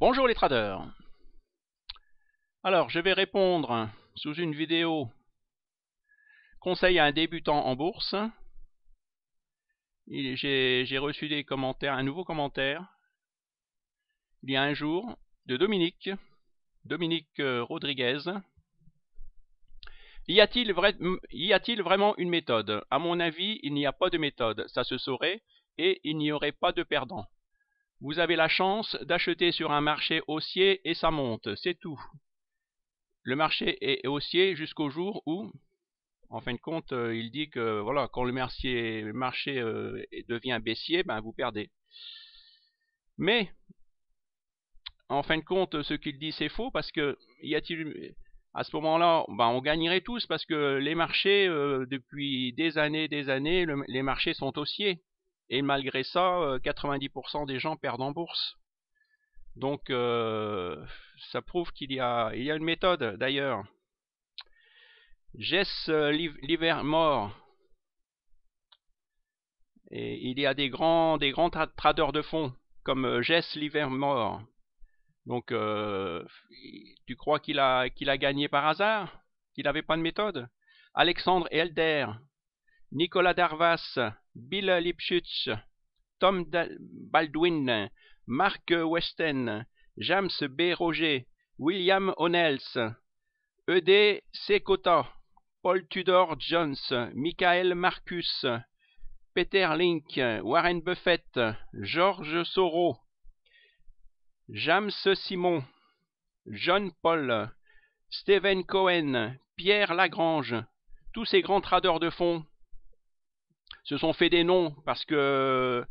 Bonjour les traders. Alors, je vais répondre sous une vidéo conseil à un débutant en bourse. J'ai reçu des commentaires, un nouveau commentaire il y a un jour de Dominique Rodriguez. Y a-t-il vraiment une méthode? À mon avis, il n'y a pas de méthode, ça se saurait, et il n'y aurait pas de perdant. Vous avez la chance d'acheter sur un marché haussier et ça monte, c'est tout. Le marché est haussier jusqu'au jour où, en fin de compte, il dit que voilà, quand le marché devient baissier, ben vous perdez. Mais en fin de compte, ce qu'il dit c'est faux parce que à ce moment-là, ben, on gagnerait tous parce que les marchés depuis des années, les marchés sont haussiers et malgré ça, 90% des gens perdent en bourse. Donc ça prouve qu'il y a une méthode d'ailleurs. Jess Livermore. Et il y a des grands traders de fonds comme Jess Livermore. Donc, tu crois qu'il a gagné par hasard? Qu'il n'avait pas de méthode? Alexandre Elder, Nicolas Darvas, Bill Lipschutz, Tom Baldwin, Mark Westen, James B. Roger, William O'Neill, E.D. Sekota, Paul Tudor Jones, Michael Marcus, Peter Link, Warren Buffett, George Soros, James Simon, John Paul, Stephen Cohen, Pierre Lagrange, tous ces grands traders de fonds se sont fait des noms parce que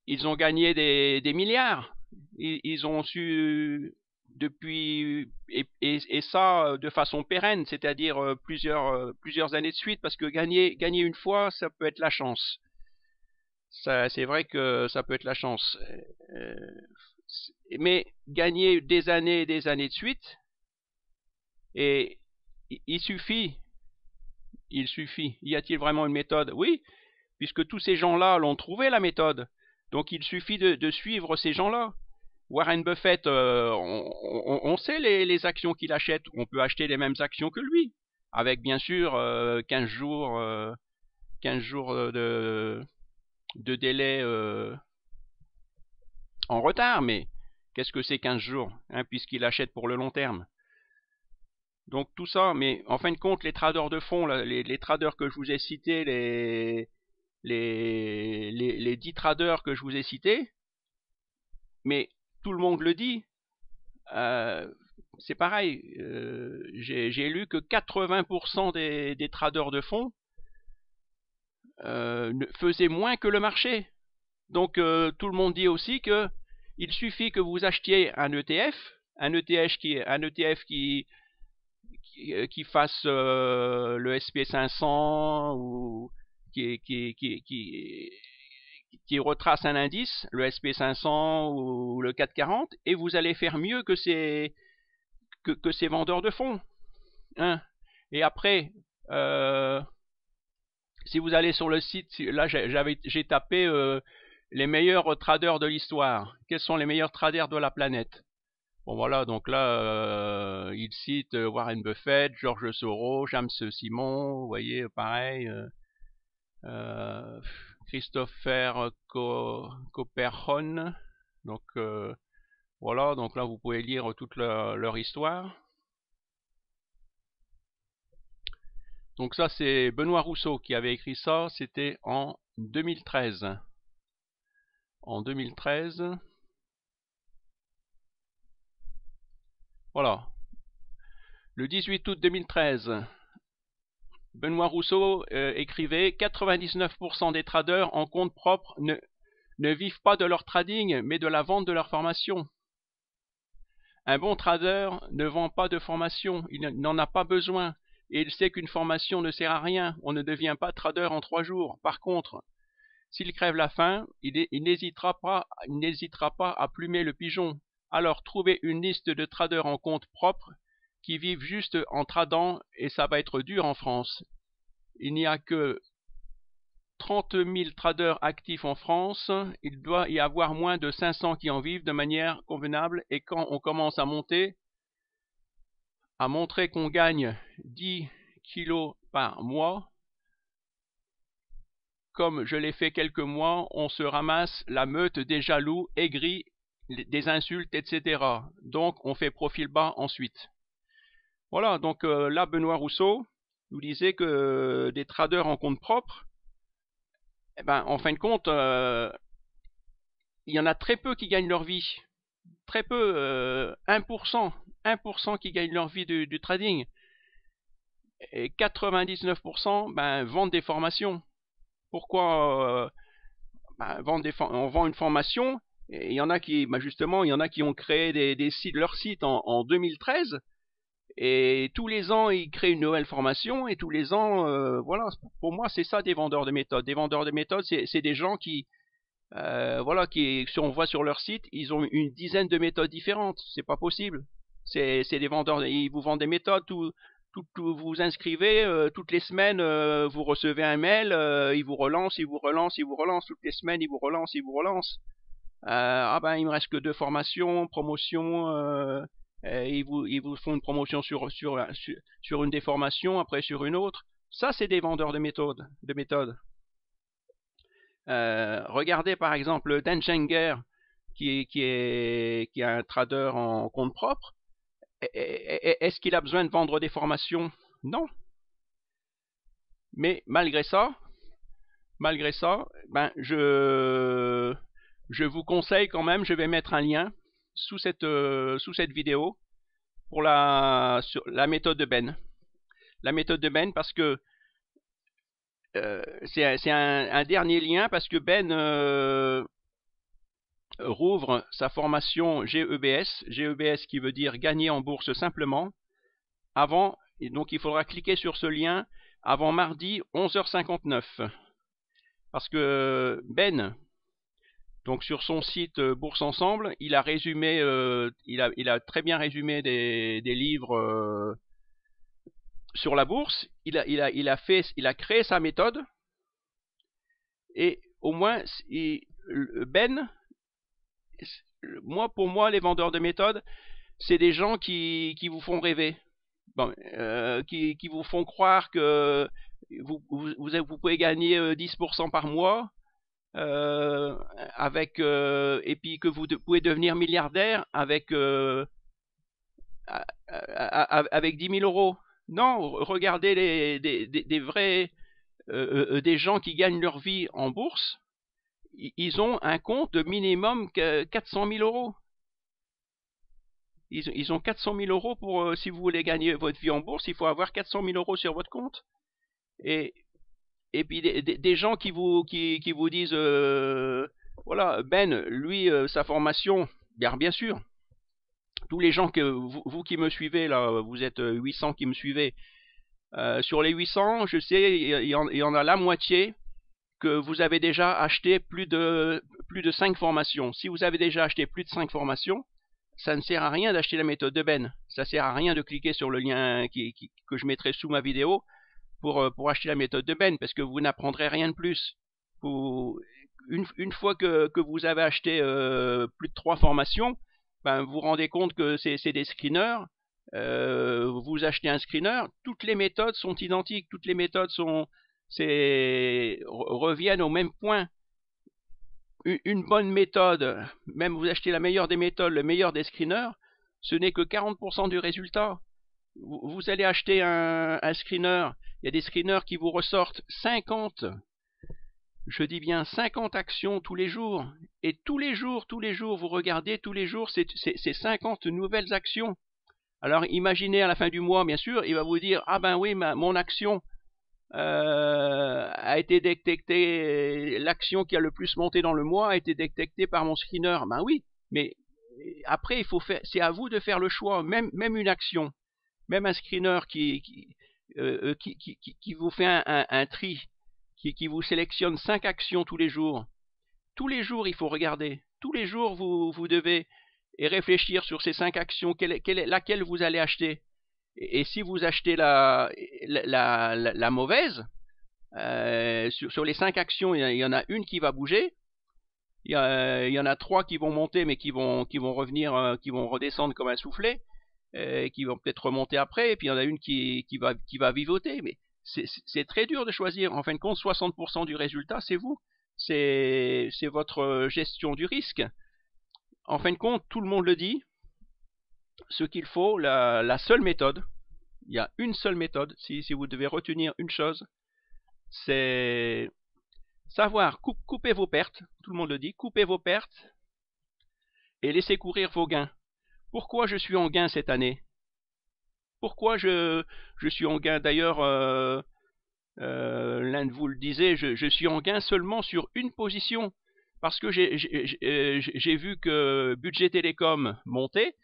ils ont gagné des milliards. Ils ont su depuis et ça de façon pérenne, c'est-à-dire plusieurs années de suite, parce que gagner une fois, ça peut être la chance. C'est vrai que ça peut être la chance. Mais gagner des années de suite, et il suffit. Y a-t-il vraiment une méthode? Oui, puisque tous ces gens-là l'ont trouvé la méthode. Donc il suffit de suivre ces gens-là. Warren Buffett, on sait les actions qu'il achète. On peut acheter les mêmes actions que lui, avec bien sûr 15 jours de délai en retard. Mais qu'est-ce que c'est 15 jours puisqu'il achète pour le long terme? Donc tout ça, mais en fin de compte, les traders de fonds, les traders que je vous ai cités, les 10 traders que je vous ai cités, mais tout le monde le dit, c'est pareil. J'ai lu que 80% des traders de fonds faisaient moins que le marché. Donc tout le monde dit aussi que il suffit que vous achetiez un ETF qui fasse le SP500 ou qui retrace un indice, le SP500 ou le 440, et vous allez faire mieux que ces vendeurs de fonds. Et après, si vous allez sur le site, là j'ai tapé les meilleurs traders de l'histoire. Quels sont les meilleurs traders de la planète? Bon voilà, donc là, il cite Warren Buffett, George Soros, James Simon, vous voyez, pareil, Christopher Copperhon. Donc voilà, donc là vous pouvez lire toute leur histoire. Donc ça c'est Benoît Rousseau qui avait écrit ça, c'était en 2013. En 2013. Voilà. Le 18 août 2013, Benoît Rousseau écrivait « 99% des traders en compte propre ne vivent pas de leur trading, mais de la vente de leur formation. Un bon trader ne vend pas de formation, il n'en a pas besoin, et il sait qu'une formation ne sert à rien, on ne devient pas trader en 3 jours. Par contre, s'il crève la faim, il n'hésitera pas à plumer le pigeon. Alors trouvez une liste de traders en compte propre qui vivent juste en tradant, et ça va être dur en France. Il n'y a que 30 000 traders actifs en France, il doit y avoir moins de 500 qui en vivent de manière convenable. Et quand on commence à monter, à montrer qu'on gagne 10 kilos par mois, comme je l'ai fait quelques mois, on se ramasse la meute des jaloux, aigris, des insultes, etc. Donc on fait profil bas ensuite. Voilà, donc là Benoît Rousseau nous disait que des traders en compte propre, eh ben, en fin de compte, il y en a très peu qui gagnent leur vie. Très peu, 1%, 1% qui gagnent leur vie du trading. Et 99% vendent des formations. Pourquoi on vend une formation? Et il y en a qui, justement, il y en a qui ont créé des sites, leur site en 2013. Et tous les ans, ils créent une nouvelle formation. Et tous les ans, voilà, pour moi, c'est ça des vendeurs de méthodes. Des vendeurs de méthodes, c'est des gens qui, voilà, si on voit sur leur site, ils ont une dizaine de méthodes différentes. C'est pas possible. C'est des vendeurs, ils vous vendent des méthodes. Vous vous inscrivez toutes les semaines, vous recevez un mail, ils vous relancent, ils vous relancent, ils vous relancent toutes les semaines, ils vous relancent, ils vous relancent. Ah ben il me reste que 2 formations, promotion. Ils vous font une promotion sur une des formations, après sur une autre. Ça, c'est des vendeurs de méthodes. Regardez par exemple Dan Schenger, qui est un trader en compte propre. Est-ce qu'il a besoin de vendre des formations? Non. Mais malgré ça, je vous conseille quand même, je vais mettre un lien sous cette vidéo pour la méthode de Ben. La méthode de Ben, parce que c'est un dernier lien, parce que Ben rouvre sa formation GEBS qui veut dire gagner en bourse simplement, avant, et donc il faudra cliquer sur ce lien avant mardi 11h59. Parce que Ben, donc sur son site Bourse Ensemble, il a résumé, il a très bien résumé des livres sur la bourse. Il a créé sa méthode, et au moins Ben, pour moi, les vendeurs de méthodes, c'est des gens qui vous font rêver, qui vous font croire que vous pouvez gagner 10% par mois, et puis que vous pouvez devenir milliardaire avec 10 000 euros. Non, regardez des vrais des gens qui gagnent leur vie en bourse. Ils ont un compte de minimum 400 000 euros. Ils ont 400 000 euros pour, si vous voulez gagner votre vie en bourse, il faut avoir 400 000 euros sur votre compte. Et puis des gens qui vous disent, voilà, Ben, lui, sa formation, bien sûr, tous les gens que vous qui me suivez, là, vous êtes 800 qui me suivez, sur les 800, je sais, il y en a la moitié que vous avez déjà acheté plus de 5 formations. Si vous avez déjà acheté plus de 5 formations, ça ne sert à rien d'acheter la méthode de Ben. Ça ne sert à rien de cliquer sur le lien que je mettrai sous ma vidéo pour acheter la méthode de Ben, parce que vous n'apprendrez rien de plus. Une fois que vous avez acheté plus de 3 formations, vous vous rendez compte que c'est des screeners. Vous achetez un screener, toutes les méthodes sont identiques, toutes les méthodes reviennent au même point. Une bonne méthode, même vous achetez la meilleure des méthodes, le meilleur des screeners, ce n'est que 40% du résultat. Vous allez acheter un screener, il y a des screeners qui vous ressortent 50, je dis bien 50 actions tous les jours. Et tous les jours, vous regardez, tous les jours, c'est 50 nouvelles actions. Alors imaginez à la fin du mois, bien sûr, il va vous dire, ah ben oui, mon action a été détectée, l'action qui a le plus monté dans le mois a été détectée par mon screener. Ben oui, mais après, c'est à vous de faire le choix. Même une action, même un screener qui vous fait un tri, qui vous sélectionne 5 actions tous les jours. Tous les jours, il faut regarder. Tous les jours, vous devez réfléchir sur ces 5 actions, laquelle vous allez acheter. Et si vous achetez la mauvaise, sur les 5 actions, il y en a une qui va bouger. Il y en a 3 qui vont monter, mais qui vont revenir, qui vont redescendre comme un soufflet, qui vont peut-être remonter après. Et puis il y en a une qui va vivoter. Mais c'est très dur de choisir. En fin de compte, 60% du résultat, c'est vous. C'est votre gestion du risque. En fin de compte, tout le monde le dit. Ce qu'il faut, la seule méthode, il y a une seule méthode, si vous devez retenir une chose, c'est savoir couper vos pertes, tout le monde le dit, coupez vos pertes et laissez courir vos gains. Pourquoi je suis en gain cette année? Pourquoi je suis en gain? D'ailleurs, l'un de vous le disait, je suis en gain seulement sur une position, parce que j'ai vu que Budget Télécom montait,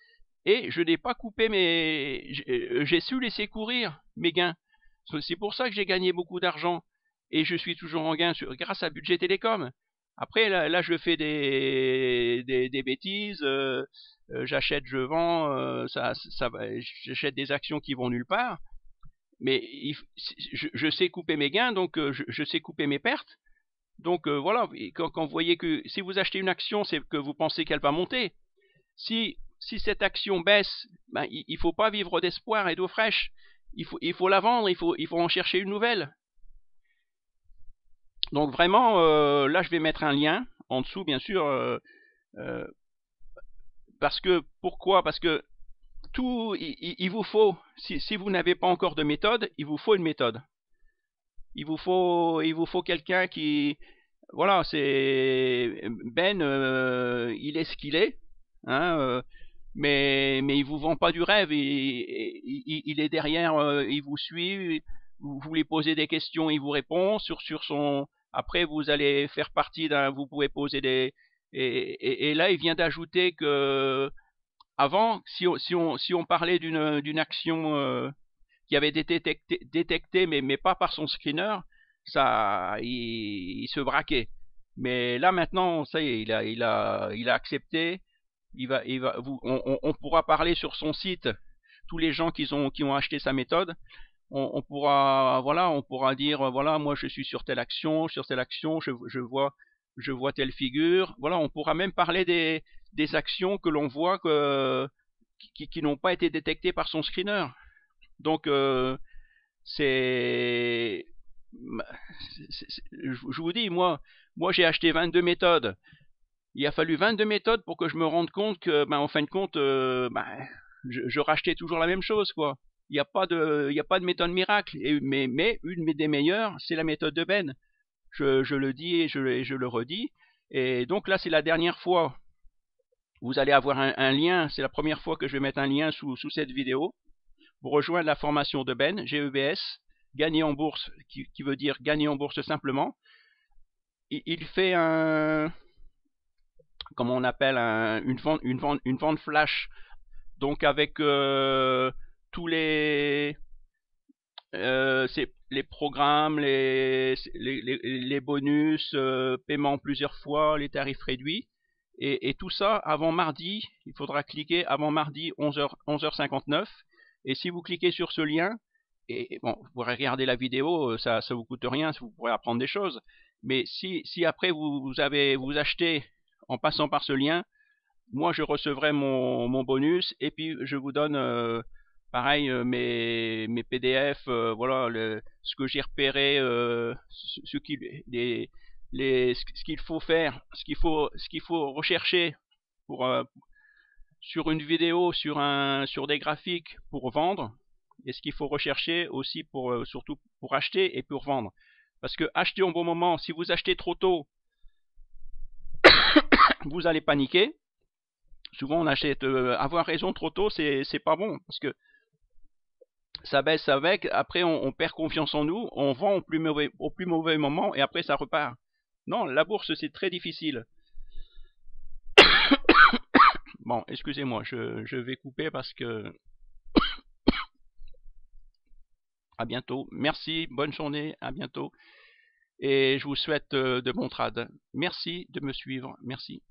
et je n'ai pas coupé j'ai su laisser courir mes gains. C'est pour ça que j'ai gagné beaucoup d'argent. Et je suis toujours en gain grâce à Budget Télécom. Après, là je fais des bêtises. J'achète, je vends. J'achète des actions qui vont nulle part. Mais je sais couper mes gains, donc je sais couper mes pertes. Donc voilà, quand vous voyez que si vous achetez une action, c'est que vous pensez qu'elle va monter. Si cette action baisse, ben, il ne faut pas vivre d'espoir et d'eau fraîche. Il faut la vendre, il faut en chercher une nouvelle. Donc vraiment, là je vais mettre un lien en dessous, bien sûr. Pourquoi? Parce que tout, il vous faut, si vous n'avez pas encore de méthode, il vous faut une méthode. Il vous faut quelqu'un qui... Voilà, c'est... Ben, il est ce qu'il est. Hein, mais il vous vend pas du rêve, il est derrière, il vous suit, vous lui posez des questions, il vous répond sur son. Après, vous allez faire partie vous pouvez poser des. Et là, il vient d'ajouter que avant, si on parlait d'une action qui avait été détectée, mais pas par son screener, ça, il se braquait. Mais là maintenant, ça y est, il a accepté. On pourra parler sur son site tous les gens qui ont acheté sa méthode. On pourra dire voilà, moi je suis sur telle action, je vois telle figure. Voilà, on pourra même parler des actions que l'on voit qui n'ont pas été détectées par son screener. Donc je vous dis, moi j'ai acheté 22 méthodes. Il a fallu 22 méthodes pour que je me rende compte que, en fin de compte, je rachetais toujours la même chose, quoi. Il n'y a pas de méthode miracle. Mais une des meilleures, c'est la méthode de Ben. Je le dis et je le redis. Et donc là, c'est la dernière fois. Vous allez avoir un lien. C'est la première fois que je vais mettre un lien sous cette vidéo pour rejoindre la formation de Ben, GEBS, gagner en bourse, qui veut dire gagner en bourse simplement. Il fait comment on appelle une vente flash, donc avec tous les programmes, les bonus, paiement plusieurs fois, les tarifs réduits, et tout ça avant mardi. Il faudra cliquer avant mardi 11h59, et si vous cliquez sur ce lien, et bon, vous pourrez regarder la vidéo, ça vous coûte rien, vous pourrez apprendre des choses. Mais si après vous achetez en passant par ce lien, moi je recevrai mon bonus, et puis je vous donne pareil mes PDF, voilà ce que j'ai repéré, ce qu'il faut faire, ce qu'il faut rechercher pour sur une vidéo, sur des graphiques pour vendre, et ce qu'il faut rechercher aussi pour surtout pour acheter et pour vendre. Parce que acheter au bon moment, si vous achetez trop tôt, vous allez paniquer. Souvent on achète, avoir raison trop tôt, c'est pas bon, parce que ça baisse avec, après on perd confiance en nous, on vend au plus mauvais moment, et après ça repart. Non, la bourse c'est très difficile. Bon, excusez-moi, je vais couper parce que... À bientôt. Merci, bonne journée, à bientôt. Et je vous souhaite de bons trades. Merci de me suivre. Merci.